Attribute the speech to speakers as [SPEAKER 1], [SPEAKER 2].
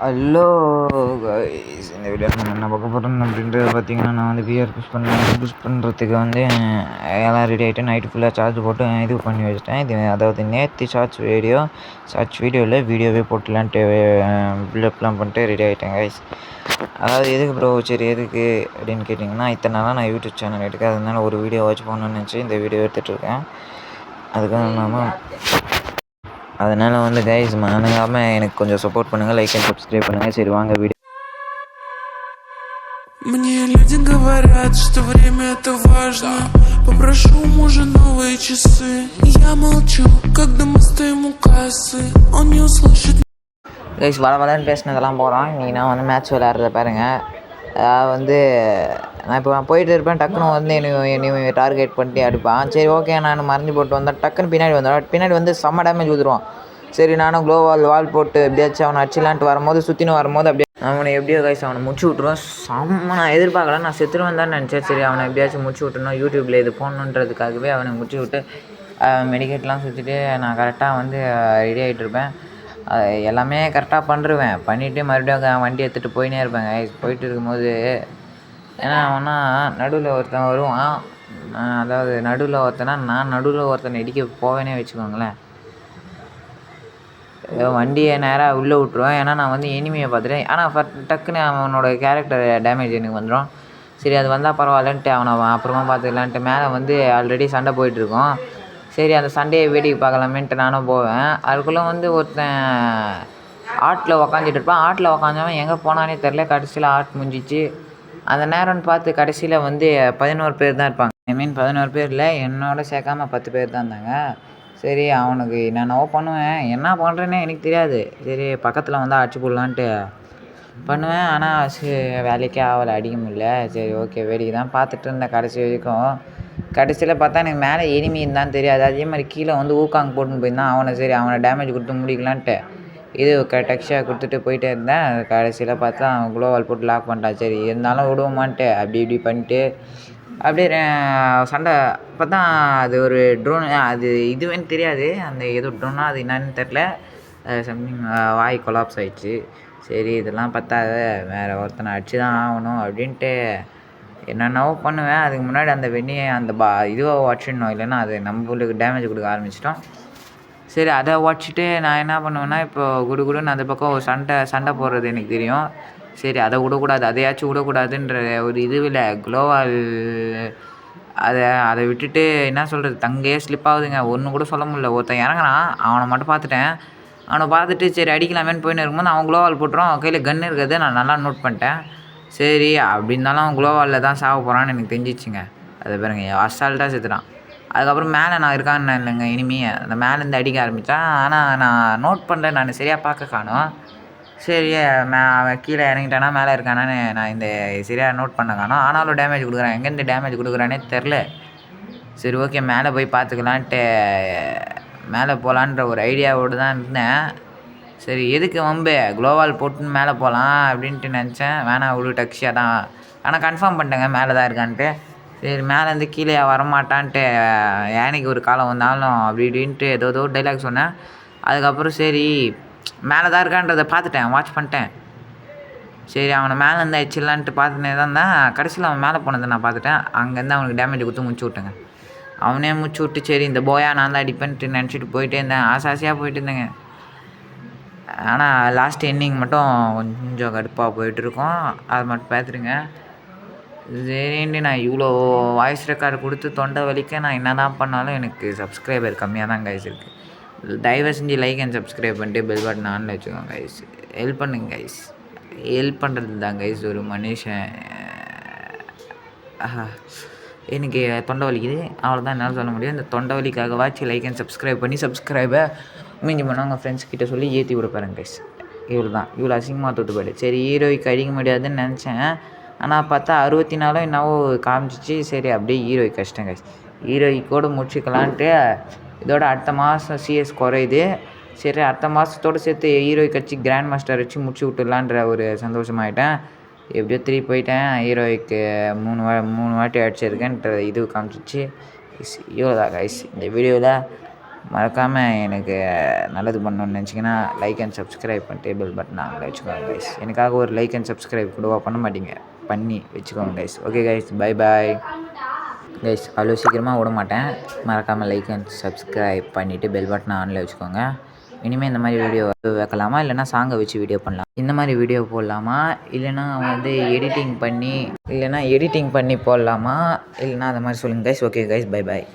[SPEAKER 1] Hello guys, இந்த வீடியோவில் நம்ம என்ன பார்க்க போகிறோம் அப்படின்றது பார்த்தீங்கன்னா, நான் வந்து பிஆர் புஷ் பண்ணுறதுக்கு வந்து எல்லாம் ரெடி ஆகிட்டு நைட்டு ஃபுல்லாக சார்ஜ் போட்டு இது பண்ணி வச்சுட்டேன். இது அதாவது நேற்று ஷார்ட்ஸ் வீடியோவில் வீடியோவே போட்டுலான்ட்டு பில்டப்லாம் பண்ணிட்டு ரெடி ஆகிட்டேன் கைஸ். அதாவது எதுக்கு ப்ரோ, சரி எதுக்கு அப்படின்னு கேட்டிங்கன்னா, இத்தனை நாளாக நான் யூடியூப் சேனல் எடுக்க அதனால ஒரு வீடியோ வாட்ச் பண்ணணும்னு நினச்சி இந்த வீடியோ எடுத்துகிட்ருக்கேன். அதுக்காக இல்லாமல் அதனால் வந்து கைஸ் மறக்காமல் எனக்கு கொஞ்சம் சப்போர்ட் பண்ணுங்கள், லைக் அண்ட் சப்ஸ்கிரைப் பண்ணுங்கள். சரி வாங்க வீடியோ.
[SPEAKER 2] Мне люди говорят, что время это важно. Попрошу у мужа новые часы. Я молчу, когда мы стоим у кассы. Он не услышит.
[SPEAKER 1] கைஸ் வளன்னு பேசினதெல்லாம் போகிறோம். இன்றைக்கி நான் வந்து மேட்ச் விளையாடுறத பாருங்கள். வந்து நான் இப்போ போயிட்டு இருப்பேன், டக்குன்னு வந்து என்னை டார்கெட் பண்ணிட்டு அடிப்பான். சரி ஓகே, நான் மறைஞ்சு போட்டு வந்தேன். டக்குன்னு பின்னாடி வந்து செம்ம டேமேஜ் ஊற்றுருவான். சரி நானும் வால் போட்டு எப்படியாச்சும் அவனை அடிச்சிடலான்ட்டு வரும்போது அப்படியே அவனை எப்படியோ கைஸ் அவனை முடிச்சு விட்ருவான். நான் எதிர்பார்க்கல, நான் செத்துருவேன் தான் நினச்சேன். சரி அவனை எப்படியாச்சும் முடிச்சு விட்டுணும், யூடியூப்பில் இது போடணுன்றதுக்காகவே அவனை முடிச்சு விட்டு மெடிக்கேட்லாம் சுற்றிட்டு நான் கரெக்டாக வந்து ரெடி ஆகிட்டு இருப்பேன். எல்லாமே கரெக்டாக பண்ணிவிட்டு மறுபடியும் வண்டி எடுத்துகிட்டு போயினே இருப்பேன் கைஸ். போயிட்டு இருக்கும்போது ஏன்னா அவனா நடுவில் ஒருத்தன் வருவான். அதாவது நடுவில் ஒருத்தனை இடிக்க போவேனே வச்சுக்கோங்களேன். வண்டியை நேராக உள்ளே விட்ருவேன். ஏன்னா நான் வந்து எனிமியை பார்த்துட்டேன். ஆனால் டக்குன்னு அவனோட கேரக்டர் டேமேஜ் எனக்கு வந்துடும். சரி அது வந்தால் பரவாயில்லன்ட்டு அவனை அப்புறமா பார்த்துக்கலான்ட்டு மேலே வந்து ஆல்ரெடி சண்டை போயிட்டுருக்கோம். சரி அந்த சண்டையை வேடிக்கை பார்க்கலாமேன்ட்டு நானும் போவேன். அதுக்குள்ளே வந்து ஒருத்தன் ஆட்டில் உக்காந்துட்டு இருப்பான். ஆட்டில் உக்காந்தவன் எங்கே போனானே தெரில. கடைசியில் ஆட் முடிஞ்சிச்சு. அந்த நேரம்னு பார்த்து கடைசியில் வந்து 11 பேர் தான் இருப்பாங்க. 11 பேர் இல்லை, என்னோட சேர்க்காம 10 பேர் தான் இருந்தாங்க. சரி அவனுக்கு என்னென்னவோ பண்ணுவேன், என்ன பண்ணுறேன்னே எனக்கு தெரியாது. சரி பக்கத்தில் வந்து அடிச்சு போடலான்ட்டு பண்ணுவேன். ஆனால் வேலைக்கே ஆகலை, அடிக்க முடியல. சரி ஓகே வேடிக்கை தான் பார்த்துட்டு இருந்தேன் கடைசி வரைக்கும். கடைசியில் பார்த்தா எனக்கு மேலே எனிமி இருந்தான்னு தெரியாது. அதே மாதிரி கீழே வந்து ஊக்காங்க போட்டுன்னு போயிருந்தான். அவனை டேமேஜ் கொடுத்து முடிக்கலான்ட்டு இது டெக்ஸ்டாக கொடுத்துட்டு போயிட்டே இருந்தேன். கடைசியில் பார்த்தா அவன் குளோவால் போட்டு லாக் பண்ணிட்டான். சரி இருந்தாலும் விடுவோமான்ட்டு இப்படி பண்ணிட்டு அப்படியே சண்டை பார்த்தா அது ஒரு ட்ரோனு. அது இதுவேன்னு தெரியாது, அந்த ஏதோ ட்ரோனா அது என்னன்னு தெரில. சம்திங் வாய் கொலாப்ஸ் ஆகிடுச்சு. சரி இதெல்லாம் பார்த்தாத வேறு ஒருத்தனை அடிச்சு தான் ஆகணும் அப்படின்ட்டு என்னென்னவோ பண்ணுவேன். அதுக்கு முன்னாடி அந்த வெண்ணியை அந்த இதுவை உடச்சிடணும், இல்லைன்னா அது நம்மளுக்கு டேமேஜ் கொடுக்க ஆரம்பிச்சிட்டோம். சரி அதை உடச்சிட்டு நான் என்ன பண்ணுவேன்னா, இப்போ குடுன்னு அந்த பக்கம் ஒரு சண்டை போடுறது எனக்கு தெரியும். சரி அதை விடக்கூடாதுன்ற ஒரு இதுவில் குளோவால் அதை விட்டுட்டு என்ன சொல்கிறது, தங்கையே ஸ்லிப் ஆகுதுங்க. ஒன்று கூட சொல்ல முடியல. ஒருத்தன் இறங்குறான், அவனை மட்டும் பார்த்துட்டேன். அவனை பார்த்துட்டு சரி அடிக்கலாமேன்னு போயின்னு இருக்கும்போது அவன் குளோவால் போட்டுருவான். அவன் கையில் கன்று இருக்கிறது நான் நல்லா நோட் பண்ணிட்டேன். சரி அப்படி இருந்தாலும் அவன் குளோவாலில் தான் சாக போகிறான்னு எனக்கு தெரிஞ்சிச்சுங்க. அதை பாருங்க அசால்ட்டாக செத்துட்டான். அதுக்கப்புறம் மேலே நான் இருக்கான்னு இல்லைங்க இனிமே அந்த மேலேருந்து அடிக்க ஆரம்பித்தான். ஆனால் நான் நோட் பண்ணுறேன், நான் சரியாக பார்க்க காணும். சரி அவன் கீழே இறங்கிட்டானா மேலே இருக்கானான்னு நான் இந்த சரியாக நோட் பண்ண காணும். ஆனாலும் டேமேஜ் கொடுக்குறான், எங்கேருந்து டேமேஜ் கொடுக்குறானே தெரில. சரி ஓகே மேலே போய் பார்த்துக்கலான்ட்டு மேலே போகலான்ற ஒரு ஐடியாவோடு தான் இருந்தேன். சரி எதுக்கு வம்பு, குளோவால் போட்டுன்னு மேலே போகலாம் அப்படின்ட்டு நினச்சேன். வேணாம் விடு டக்ஷியாக தான். ஆனால் கன்ஃபார்ம் பண்ணிட்டேங்க மேலே தான் இருக்கான்ட்டு. சரி மேலேருந்து கீழே வரமாட்டான்ட்டு யானைக்கு ஒரு காலம் வந்தாலும் அப்படி இப்படின்ட்டு ஏதோ டைலாக் சொன்னேன். அதுக்கப்புறம் சரி மேலே தான் இருக்கான்றதை பார்த்துட்டேன், வாட்ச் பண்ணிட்டேன். சரி அவனை மேலேருந்து அடிச்சிடலான்ட்டு பார்த்துனே தான் இருந்தேன். கடைசியில் அவன் மேலே போனதை நான் பார்த்துட்டேன். அங்கேருந்து அவனுக்கு டேமேஜ் கொடுத்து முடிச்சு விட்டேங்க. அவனே முடிச்சு விட்டு சரி இந்த போயா நான் தான் அடிப்பேன்ட்டு நினச்சிட்டு போயிட்டே இருந்தேன். ஆசையாக போயிட்டு இருந்தேங்க. ஆனால் லாஸ்ட் எண்டிங் மட்டும் கொஞ்சம் கடுப்பாக போயிட்டுருக்கோம். அதை மட்டும் பார்த்துருங்க. சரின்ட்டு நான் இவ்வளோ வாய்ஸ் ரெக்கார்டு கொடுத்து தொண்டை வலிக்க நான் என்ன தான் பண்ணாலும் எனக்கு சப்ஸ்கிரைபர் கம்மியாக தான் கைஸ் இருக்குது. தயவு செஞ்சு லைக் அண்ட் சப்ஸ்கிரைப் பண்ணிட்டு பெல் பட்டன் ஆனில் வச்சுக்கோங்க கைஸ். ஹெல்ப் பண்ணுங்க கைஸ். ஹெல்ப் பண்ணுறது தான் கைஸ் ஒரு மனுஷன். எனக்கு தொண்டை வலிக்குது, அவ்வளோதான் என்னால் சொல்ல முடியும். இந்த தொண்டை வலிக்காக வாட்சி லைக் அண்ட் சப்ஸ்கிரைப் பண்ணி சப்ஸ்கிரைபை மீஞ்சி பண்ணால் உங்கள் ஃப்ரெண்ட்ஸ்கிட்ட சொல்லி ஏற்றி விட பாருங்க கைஸ். இவ்வளோ அசிங்கமாக தொட்டு போய்டு. சரி ஹீரோய்க்கு அடிக்க முடியாதுன்னு நினச்சேன். ஆனால் பார்த்தா 64 என்னவோ காமிச்சிச்சு. சரி அப்படியே ஹீரோய்க்கு கஷ்டம் கைஸ். ஹீரோய்க்கோடு முடிச்சுக்கலான்ட்டு இதோட அடுத்த மாதம் சிஎஸ் குறையுது. சரி அடுத்த மாதத்தோடு சேர்த்து ஹீரோய்க்கு வச்சு கிராண்ட் மாஸ்டர் வச்சு முடிச்சு விட்டுடலான்ற ஒரு சந்தோஷமாயிட்டேன். எப்படியோ 3 போயிட்டேன். ஹீரோய்க்கு 3 வாட்டி அடிச்சிருக்கேன்ற இது காமிச்சிச்சு. இவ்வளோதான் கைஸ் இந்த வீடியோவில். மறக்காமல் எனக்கு நல்லது பண்ணணும்னு நினச்சிங்கன்னா லைக் அண்ட் சப்ஸ்கிரைப் பண்ணிட்டு பெல் பட்டன் ஆனில் வச்சுக்கோங்க கைஸ். எனக்காக ஒரு லைக் அண்ட் சப்ஸ்கிரைப் கூடவா பண்ண மாட்டீங்க? பண்ணி வச்சுக்கோங்க guys. Okay guys, bye bye guys. அவ்வளோ சீக்கிரமாக விட மாட்டேன். மறக்காமல் லைக் அண்ட் சப்ஸ்கிரைப் பண்ணிவிட்டு பெல் பட்டன் ஆனில் வச்சுக்கோங்க. இனிமேல் இந்த மாதிரி வீடியோ வைக்கலாமா இல்லைனா சாங்கை வச்சு வீடியோ பண்ணலாம்? இந்த மாதிரி வீடியோ போடலாமா இல்லைனா வந்து எடிட்டிங் பண்ணி போடலாமா இல்லைனா அந்த மாதிரி சொல்லுங்கள் guys. Okay guys, bye bye.